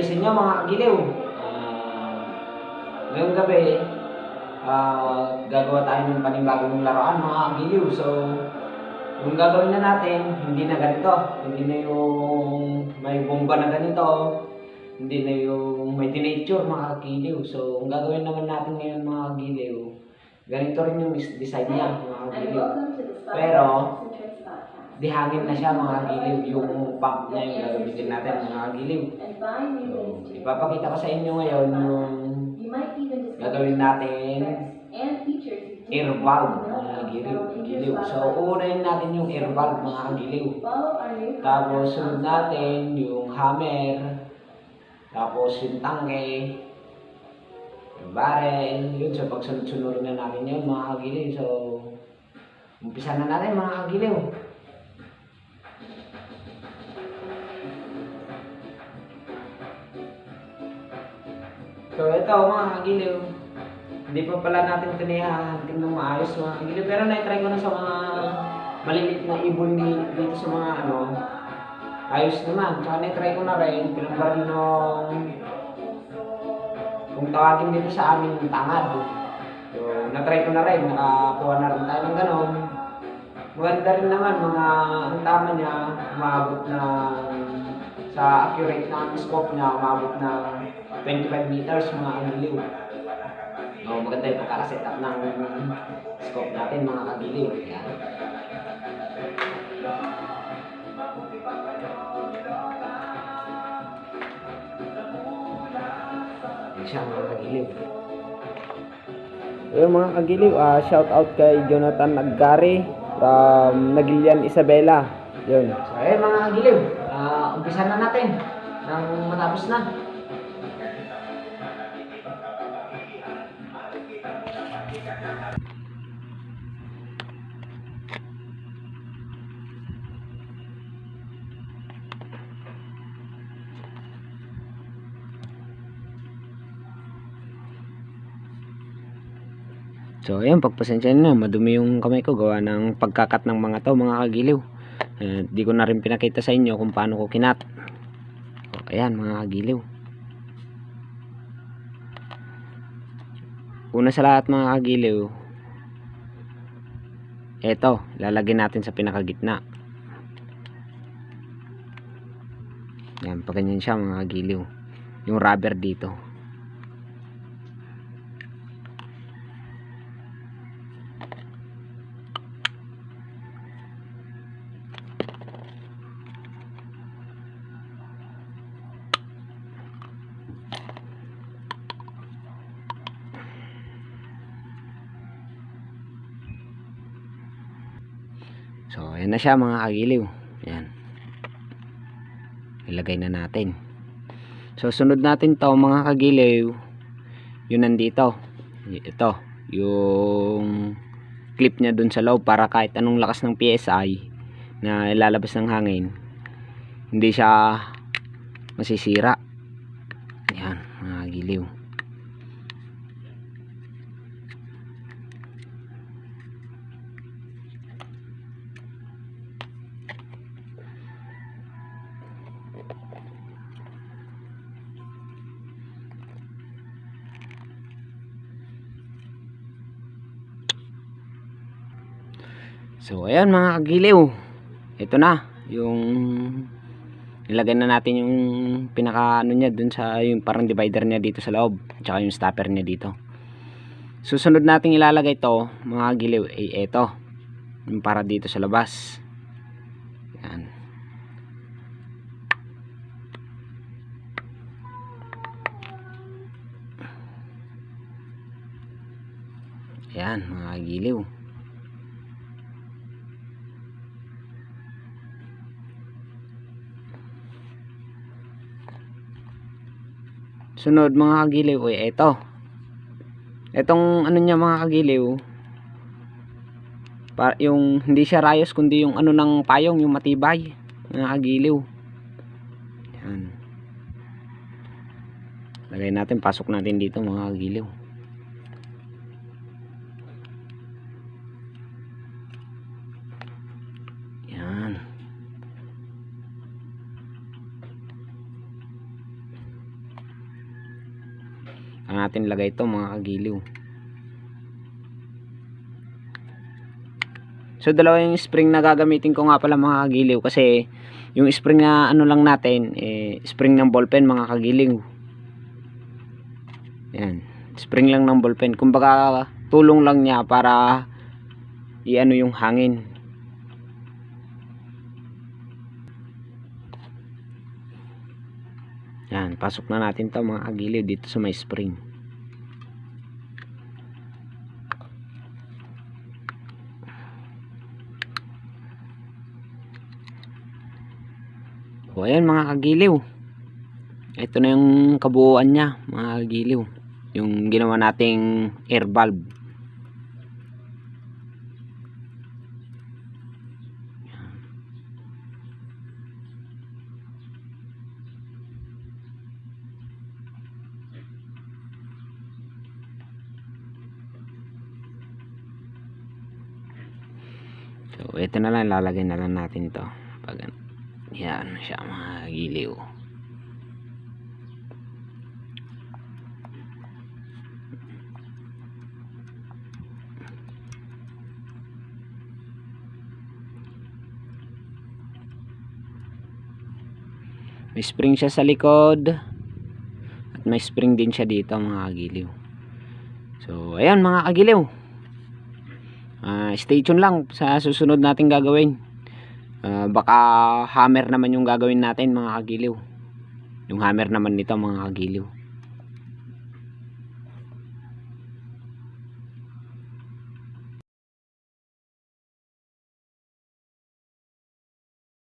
sa inyo mga kagiliw. Ngayong gabi, gagawa tayo ng panibagong laruan mga kagiliw. So, yung gagawin na natin, hindi na ganito. Hindi na yung may bomba na ganito. Hindi na yung may denature mga kagiliw. So, ang gagawin naman natin ngayon mga kagiliw, ganito rin yung design niya mga kagiliw. Pero, di hangin na siya mga kagiliw. Yung pump niya yung gagamitin natin mga kagiliw. So, ipapakita ko sa inyo ngayon yung gagawin natin air valve mga kagiliw. So, uunahin natin yung air valve mga kagiliw. Tapos, sunod natin yung hammer. Tapos, yung tangke. Yung barrel. Yun, so pagsunod-sunod na natin yun mga kagiliw. So, umpisa na natin mga kagiliw. So ito mga kagiliw, hindi pa pala natin tinihahanting ng maayos mga kagiliw, pero na-try ko na sa mga maliliit na ibon dito sa mga ayos naman. Tsaka na-try ko na rin, pinagbarin nung kung tawagin dito sa amin yung tangad. So na-try ko na rin, nakakuha na rin tayo ng ganon. Maganda rin naman ang tama niya, umabot na sa accurate na scope niya, umabot na 25 meters mga kagiliw. So, maganda yung pagkakaset up ng scope natin mga kagiliw. Yan. Yan siya mga kagiliw. Yung mga kagiliw, shout out kay Jonathan Nagari from Nagilian, Isabela. Yun. So, mga kagiliw, umpisa na natin nang matapos na. So ayan, pagpasensya na, madumi yung kamay ko gawa ng pagkakat ng mga to mga kagiliw. Di ko na rin pinakita sa inyo kung paano ko kinat. So, ayan mga kagiliw. Una sa lahat mga kagiliw, eto, lalagyan natin sa pinakagitna. Yan, pag ganyan siya mga kagiliw. Yung rubber dito. So, ayan na siya mga kagiliw. Ayan. Ilagay na natin. So, sunod natin to mga kagiliw. Yun nandito. Ito. Yung clip niya dun sa loob para kahit anong lakas ng PSI na ilalabas ng hangin, hindi siya masisira. Ayan mga kagiliw. So ayan mga kagiliw, ito na yung ilagay na natin yung pinaka niya dun sa yung parang divider niya dito sa loob, tsaka yung stopper niya dito. Susunod nating ilalagay to mga kagiliw ay ito, yung para dito sa labas. Yan. Ayan mga kagiliw. Sunod mga kagiliw ay ito. Itong ano niya mga kagiliw, yung hindi siya rayos kundi yung ano ng payong, yung matibay mga kagiliw. Yan. Lagay natin, pasok natin dito mga kagiliw. Yan. natin lagay ito mga kagiliw. So dalawa yung spring na gagamitin ko nga pala mga kagiliw, kasi yung spring na ano lang natin spring ng ballpen mga kagiliw. Yan, spring lang ng ballpen, kumbaga tulong lang niya para iano yung hangin. Yan, pasok na natin to mga kagiliw dito sa may spring. O ayan mga kagiliw, ito na yung kabuuan niya mga kagiliw, yung ginawa nating air valve. So ito na lang, lalagay na lang natin to pag yan siya mga kagiliw. May spring siya sa likod at may spring din siya dito mga kagiliw. So ayan mga kagiliw, stay tuned lang sa susunod nating gagawin. Baka hammer naman yung gagawin natin mga kagiliw, yung hammer naman nito mga kagiliw.